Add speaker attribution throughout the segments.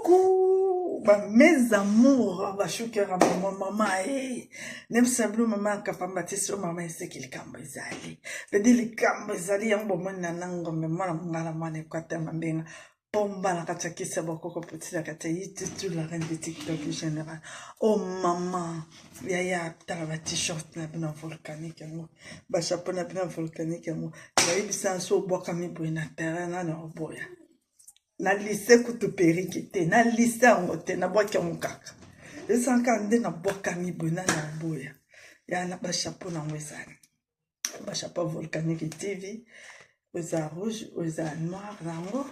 Speaker 1: coucou, mes amours, bashuka maman nem sablu maman kafamba tiso maman seki likambo ezali. Bedi likambo ezali yango mwana nango me mwana mungala mwana kwata mambenga. Pomba la kata kisa bokoko petit la kata yitu la reine de TikTok général. Oh maman, yaya tala ba t-shirt na bina volcanique yango. Ba chapeau na bina volcanique yango. Ya ibisa so boka mi boina terrain na no boya. Na lycée kutu perikite, na lycée angote na boki mukaka. Esanka nde na boka mi boina na boya. Ya na ba chapeau na ngwezani. Ba chapeau volcanique TV. Oza rouge, oza noir nango.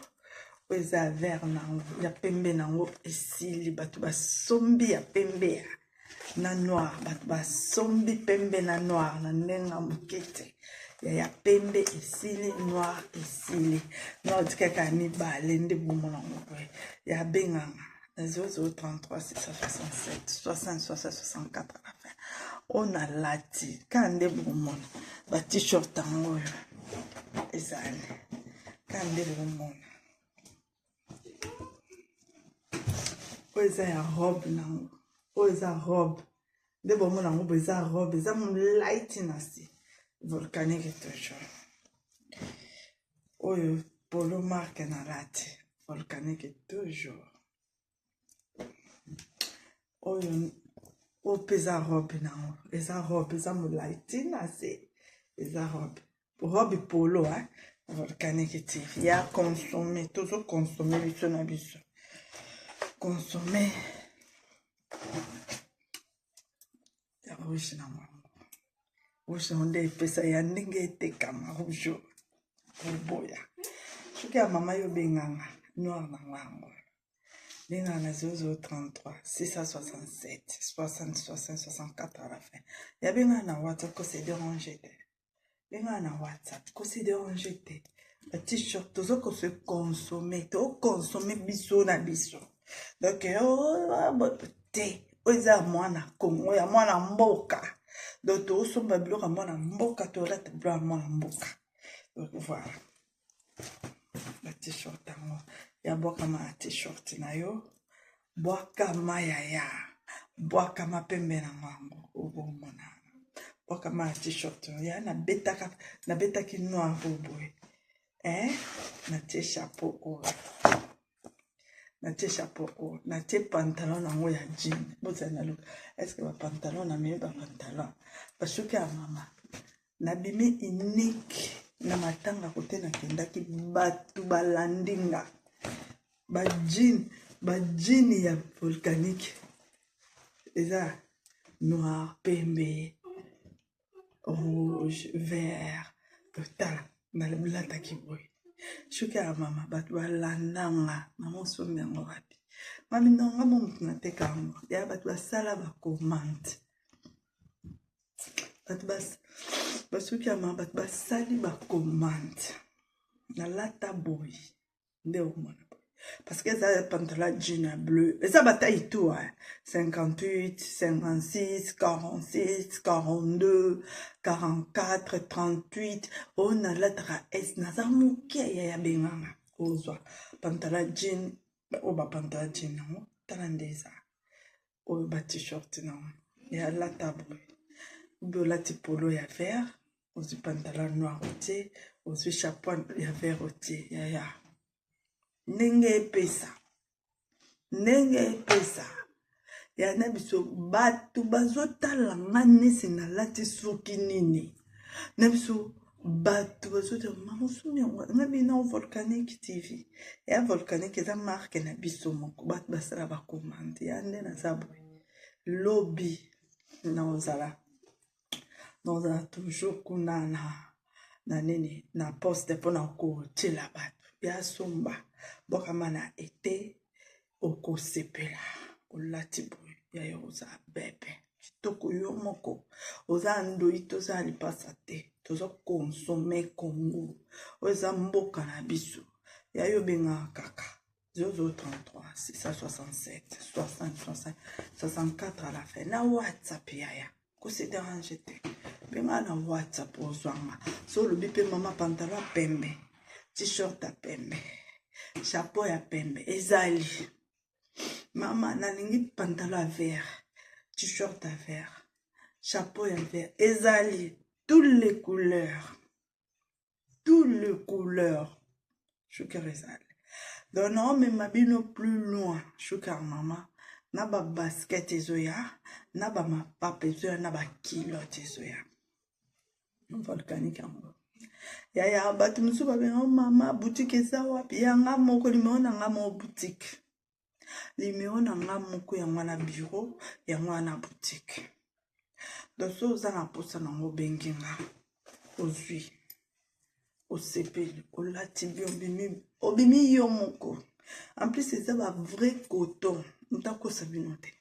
Speaker 1: Oza vert nango, ya pembe nango esili batu ba sombi ya pembe na noir, batu ba sombi pembe na noir na nenga mukete ya pembe esili noir esili noir tikaka mi balende bumo nango ya benganga 0033 667 60 64 à la fin on a lati kande bumo ba t-shirt nango ezali kande bumo. Oza ya robe nango, oza robe. De bomo nango beza robe, eza mon light nasi. Volcanique toujours. Oyo polo marque na lati, volcanique toujours. Oyo o pesa robe nango, eza robe, eza mon light nasi. Eza robe. Robe polo volcanique TV. Ya consommer, toujours consommer biso na biso. Consommer ya rouge na mwango rouge onde epesa ya ndenge etekama rouge boya soki ya mama yo benganga noir na mwango benganga na 0033 667 60 64 à la fin ya benganga na WhatsApp ko se déranger te benganga na WhatsApp ko se déranger te ba t-shirt tozo ko se consommer to consommer biso na biso. Donc, oza mwana Congo ya mwana mboka. Donc, to somba biloko mwana mboka to lata biloko mwana mboka. Donc, voilà. La t-shirt yango. Ya boka ma t-shirt na yo. Boka ma yaya. Boka ma pembe na mwango. Obo mona. Boka ma t-shirt. Ya na betaki noir boboe. Na tie chapeau na tie chapeau na tie pantalon nango ya jean boza na look est-ce que ba pantalon na me ba pantalon parce que mama na bimi unique na matanga kote na kendaki batu balandinga ba jean ya volcanique eza noir pembe rouge vert total na le blata ki boy. Shuka ya mama batu balandanga mama sombi yango wapi mami nonga momutu na teka yango ya batu basala bacommande basuki ya mama batu basali bacommande na lata boy nde omona parce que ça pantalon jean bleu et ça bataille tout 58 56 46 42 44 38 on a la S na za muke ya benganga ozwa pantalon jean o ba pantalon jean no talandeza o ba t-shirt no ya la table bo la polo ya vert o pantalon noir oti o chapeau ya vert oti ya Nenge epesa ya na biso batu bazotala nganesi na lati soki nini na biso batu bazotala mama sumi ngabi na volcanique TV ya volcanique eza marque na biso moko batu basala ba commande ya nde na zabwe lobby na ozala toujours kuna na nini na poste pona ko tela batu ya somba boka mana ete oko sepela olati boy ya yo oza bebe kitoko yo moko oza ndoi toza lipasa te toza consommer Congo oza mboka na biso ya yo benga kaka 0033 667 60 64 à la fin na WhatsApp ya ko se déranger te benga na WhatsApp ozwanga so lobi pe mama pantalon pembe t-shirt à pembe chapeau ya pembe ezali Maman, nalingi pantalon à vert, t-shirt à vert, chapeau à vert, ezali, toutes les couleurs. Chouka ezali. Donc, non, mais ma bino plus loin, chouka maman. Na ba basket ezoya, na ba ma papa ezoya, na ba kilote ezoya. Volcanique yango. Ya batu musu ba benga mama boutique eza wapi ya nga moko limeo na nga mo boutique. Limeo na nga moko ya mwana bureau ya mwana boutique. Donc so za na posa na ngo benginga. Ozui. Osepeli, olati bi obimi yo moko. En plus c'est un vrai coton. Ntako sabinote.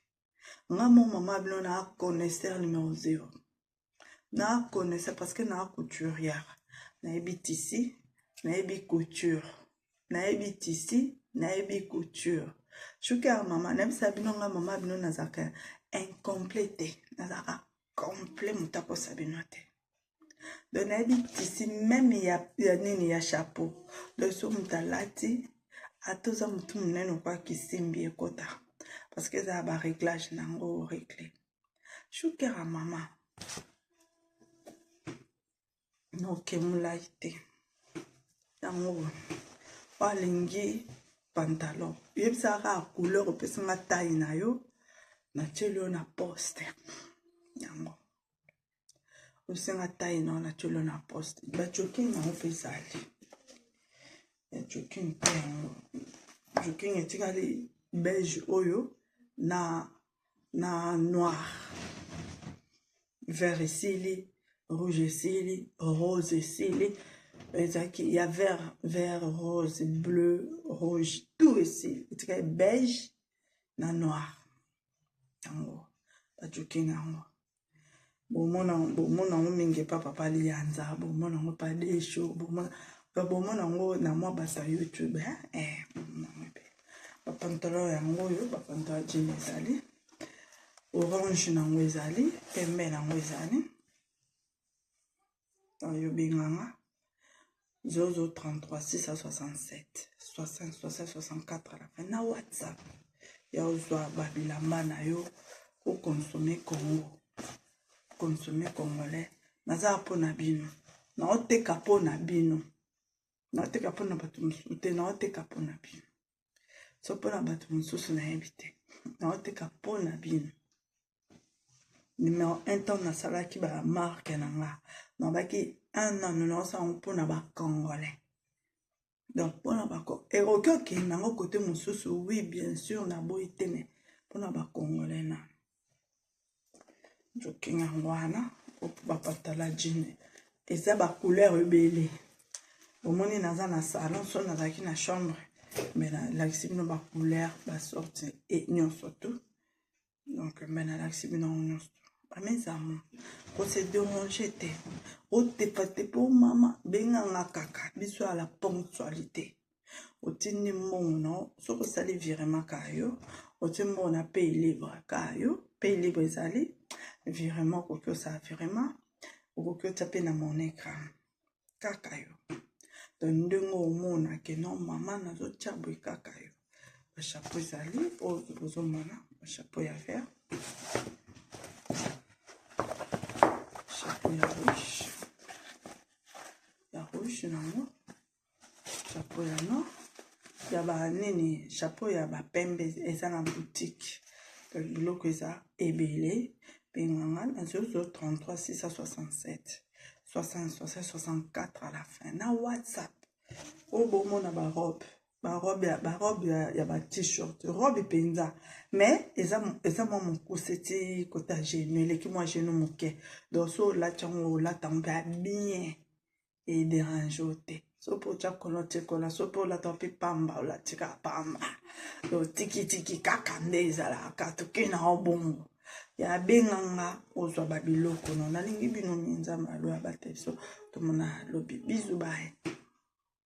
Speaker 1: Nga mo mama bino na connaisseur numéro 0. Na connaisseur parce que na couturière. Na ebi tissu, na ebi couture. Na ebi tissu, na ebi couture. Chouka mama, nem sabino nga mama bino na zaka incomplété. Na zaka complet mutako sabinote. Donc na ebi tissu même ya nini ya chapeau. Donc so mutalati atoza mutu munene kwa kisimbi ekota. Parce que ça a réglage nango réglé. Chouka mama. No kemulaite. Yango. Walingi pantalon. Yebisa ka couleur pesa nga taille na yo. Na chelo na poste. Yango. Osenga taille na chelo na poste. Ba joking na opesali. Ya joking pe yango. Joking etikali beige oyo na noir. Vert esili. Rouge esili, rose esili, il y a vert, rose, bleu, rouge, tout esili. Il y a beige, na noir. Yango, pas joking yango. Bomona mingi papa li yanza, bomona ngo pa de show, bomona ngo na mwa basa YouTube, pantalon yango yo, pantalon jean ezali, orange nango ezali, pembe nango ezali. Yo binganga 0033 667 60 64 à la fin na WhatsApp ya ozwa babilamba na yo ko consommer Congo consommer congolais naza pona bino na oteka pona bino na oteka pona batu mususu te na oteka pona bino so pona batu mususu na yebite na oteka pona bino. Numéro 1 temps na salaki ba marque na nga na baki un an nous sommes pour na ba congolais donc pour na ba et OK na ngo côté mususu oui bien sûr na boité mais pour na ba congolais na joking ngwana ba patala jean et ça ba couleur ebele au moni naza na salon so na zaki na chambre mais la xibino ba couleur ba sorti et nyonso tout donc mais na la xibino nyonso. Mes amours, on se dérange, on te fait pour maman, benga kaka, bisous à la ponctualité. On tient mon nom, sauf que ça les virement kayo, on tient mon a paye libre kayo, paye libre zali, virement que ça virement, ou que tu tapes dans mon écran, kakayo. Donc deux mots na que non maman na zo tchabou kakayo. Le chapeau zali, au mana, le chapeau à faire. Ya rouge nango chapeau ya noir ya ba nini chapeau ya ba pembe eza na boutique biloko eza ebele penganga na 33 667 60 64 à la fin na WhatsApp o bomona ba robe ya ba t-shirt robe penza mais eza mo mokoseti kota genou eleki moi genou moke donc so la chango la tamba bien et dérange te so po cha kolote kola so po la topi pamba la tika pamba do tiki kaka ndeza la katuki na obongo ya benganga ozwa babiloko no nalingi bino minza malo ya bateso to mona lobi bizu bae.